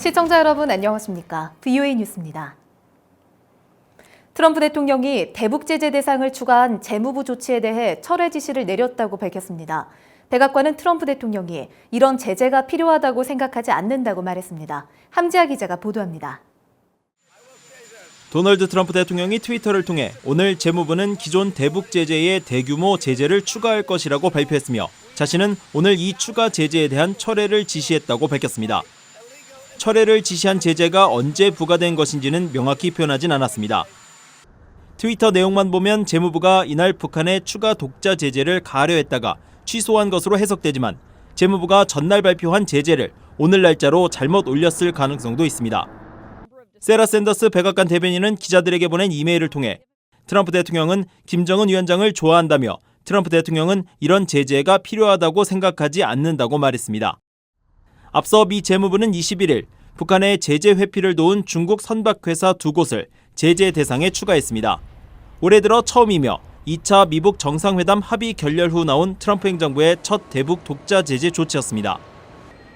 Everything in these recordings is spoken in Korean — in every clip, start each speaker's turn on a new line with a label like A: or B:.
A: 시청자 여러분 안녕하십니까? VOA 뉴스입니다. 트럼프 대통령이 대북 제재 대상을 추가한 재무부 조치에 대해 철회 지시를 내렸다고 밝혔습니다. 백악관은 트럼프 대통령이 이런 제재가 필요하다고 생각하지 않는다고 말했습니다. 함지아 기자가 보도합니다.
B: 도널드 트럼프 대통령이 트위터를 통해 오늘 재무부는 기존 대북 제재에 대규모 제재를 추가할 것이라고 발표했으며 자신은 오늘 이 추가 제재에 대한 철회를 지시했다고 밝혔습니다. 철회를 지시한 제재가 언제 부과된 것인지는 명확히 표현하진 않았습니다. 트위터 내용만 보면 재무부가 이날 북한의 추가 독자 제재를 가하려했다가 취소한 것으로 해석되지만 재무부가 전날 발표한 제재를 오늘 날짜로 잘못 올렸을 가능성도 있습니다. 세라 샌더스 백악관 대변인은 기자들에게 보낸 이메일을 통해 트럼프 대통령은 김정은 위원장을 좋아한다며 트럼프 대통령은 이런 제재가 필요하다고 생각하지 않는다고 말했습니다. 앞서 미 재무부는 21일 북한의 제재 회피를 도운 중국 선박회사 2곳을 제재 대상에 추가했습니다. 올해 들어 처음이며 2차 미북 정상회담 합의 결렬 후 나온 트럼프 행정부의 첫 대북 독자 제재 조치였습니다.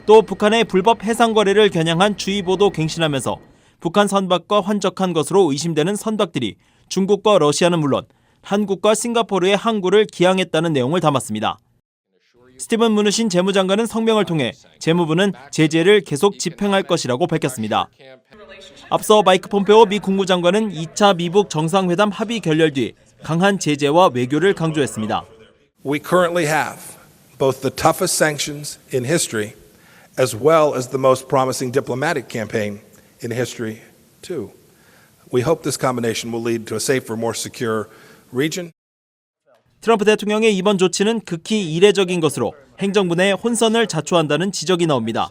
B: 또 북한의 불법 해상 거래를 겨냥한 주의보도 갱신하면서 북한 선박과 환적한 것으로 의심되는 선박들이 중국과 러시아는 물론 한국과 싱가포르의 항구를 기항했다는 내용을 담았습니다. 스티븐 무누신 재무장관은 성명을 통해 재무부는 제재를 계속 집행할 것이라고 밝혔습니다. 앞서 마이크 폼페오 미 국무장관은 2차 미북 정상회담 합의 결렬 뒤 강한 제재와 외교를 강조했습니다.
C: We currently have both the toughest sanctions in history as well as the most promising diplomatic campaign in history too. We hope this combination will lead to a safer, more secure region.
B: 트럼프 대통령의 이번 조치는 극히 이례적인 것으로 행정부 내 혼선을 자초한다는 지적이 나옵니다.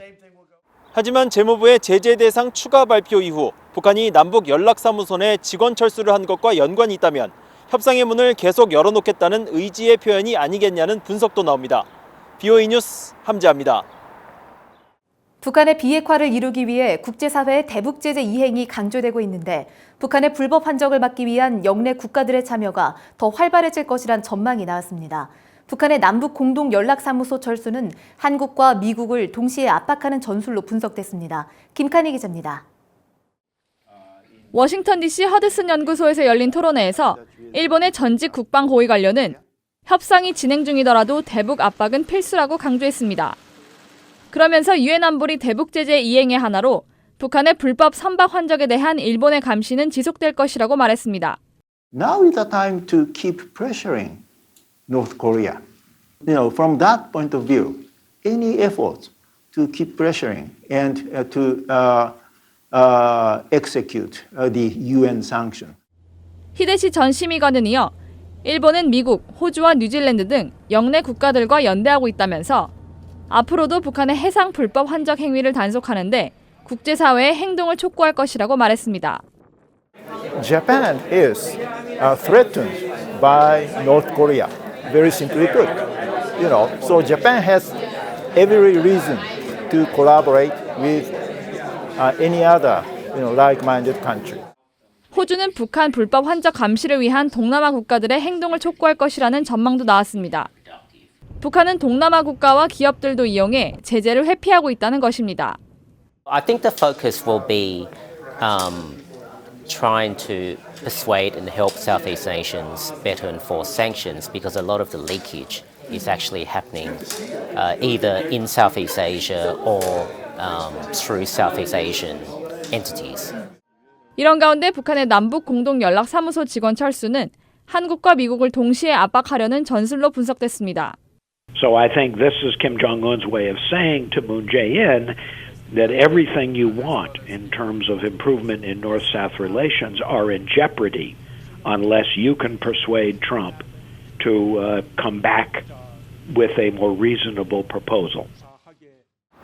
B: 하지만 재무부의 제재 대상 추가 발표 이후 북한이 남북 연락사무소 내 직원 철수를 한 것과 연관이 있다면 협상의 문을 계속 열어놓겠다는 의지의 표현이 아니겠냐는 분석도 나옵니다. VOA 뉴스 함지아입니다.
A: 북한의 비핵화를 이루기 위해 국제사회의 대북 제재 이행이 강조되고 있는데 북한의 불법 환적을 막기 위한 영내 국가들의 참여가 더 활발해질 것이란 전망이 나왔습니다. 북한의 남북 공동 연락사무소 철수는 한국과 미국을 동시에 압박하는 전술로 분석됐습니다. 김칸희 기자입니다.
D: 워싱턴 DC 허드슨 연구소에서 열린 토론회에서 일본의 전직 국방고위 관료는 협상이 진행 중이더라도 대북 압박은 필수라고 강조했습니다. 그러면서 유엔 안보리 대북 제재 이행의 하나로 북한의 불법 선박 환적에 대한 일본의 감시는 지속될 것이라고 말했습니다.
E: Now is the time to keep pressuring North Korea. From that point of view, any effort to keep pressuring and to execute the UN sanction.
D: 히데시 전 심의관은 이어 일본은 미국, 호주와 뉴질랜드 등 영내 국가들과 연대하고 있다면서 앞으로도 북한의 해상 불법 환적 행위를 단속하는데 국제사회의 행동을 촉구할 것이라고 말했습니다.
E: Japan is threatened by North Korea. Very simply put, so Japan has every reason to collaborate with any other, like-minded country.
D: 호주는 북한 불법 환적 감시를 위한 동남아 국가들의 행동을 촉구할 것이라는 전망도 나왔습니다. 북한은 동남아 국가와 기업들도 이용해 제재를 회피하고 있다는 것입니다.
F: I think the focus will be trying to persuade and help Southeast Asians better enforce sanctions because a lot of the leakage is actually happening either in Southeast Asia or through Southeast Asian entities.
D: 이런 가운데 북한의 남북 공동 연락 사무소 직원 철수는 한국과 미국을 동시에 압박하려는 전술로 분석됐습니다.
G: So I think this is Kim Jong-un's way of saying to Moon Jae-in that everything you want in terms of improvement in North-South relations are in jeopardy unless you can persuade Trump to come back with a more reasonable proposal.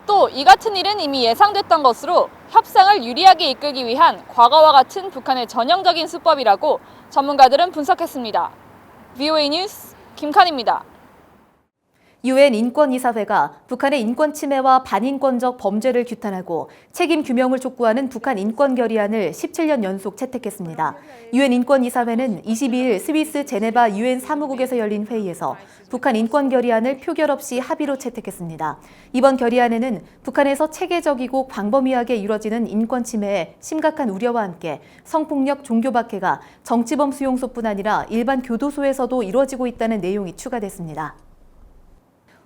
D: 또 이 같은 일은 이미 예상됐던 것으로 협상을 유리하게 이끌기 위한 과거와 같은 북한의 전형적인 수법이라고 전문가들은 분석했습니다. VOA 뉴스 김칸입니다.
A: 유엔 인권이사회가 북한의 인권 침해와 반인권적 범죄를 규탄하고 책임 규명을 촉구하는 북한 인권 결의안을 17년 연속 채택했습니다. 유엔 인권이사회는 22일 스위스 제네바 유엔 사무국에서 열린 회의에서 북한 인권 결의안을 표결 없이 합의로 채택했습니다. 이번 결의안에는 북한에서 체계적이고 광범위하게 이뤄지는 인권 침해에 심각한 우려와 함께 성폭력, 종교 박해가 정치범 수용소뿐 아니라 일반 교도소에서도 이루어지고 있다는 내용이 추가됐습니다.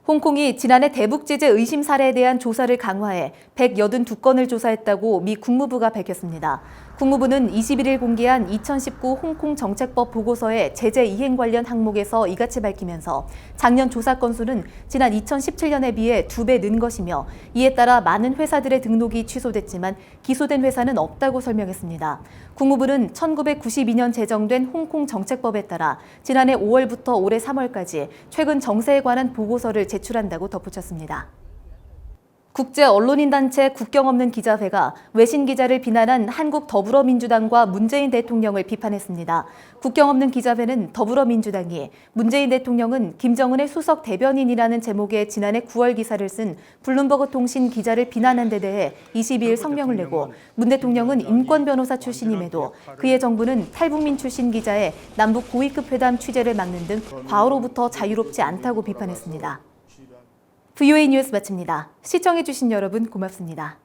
A: 홍콩이 지난해 대북 제재 의심 사례에 대한 조사를 강화해 182건을 조사했다고 미 국무부가 밝혔습니다. 국무부는 21일 공개한 2019 홍콩 정책법 보고서의 제재 이행 관련 항목에서 이같이 밝히면서 작년 조사 건수는 지난 2017년에 비해 2배 는 것이며 이에 따라 많은 회사들의 등록이 취소됐지만 기소된 회사는 없다고 설명했습니다. 국무부는 1992년 제정된 홍콩 정책법에 따라 지난해 5월부터 올해 3월까지 최근 정세에 관한 보고서를 제출한다고 덧붙였습니다. 국제 언론인 단체 국경 없는 기자회가 외신 기자를 비난한 한국 더불어민주당과 문재인 대통령을 비판했습니다. 국경 없는 기자회는 더불어민주당이 문재인 대통령은 김정은의 수석 대변인이라는 제목의 지난해 9월 기사를 쓴 블룸버그 통신 기자를 비난한 데 대해 22일 성명을 내고 문 대통령은 인권 변호사 출신임에도 그의 정부는 탈북민 출신 기자의 남북 고위급 회담 취재를 막는 등 과오로부터 자유롭지 않다고 비판했습니다. VOA 뉴스 마칩니다. 시청해주신 여러분 고맙습니다.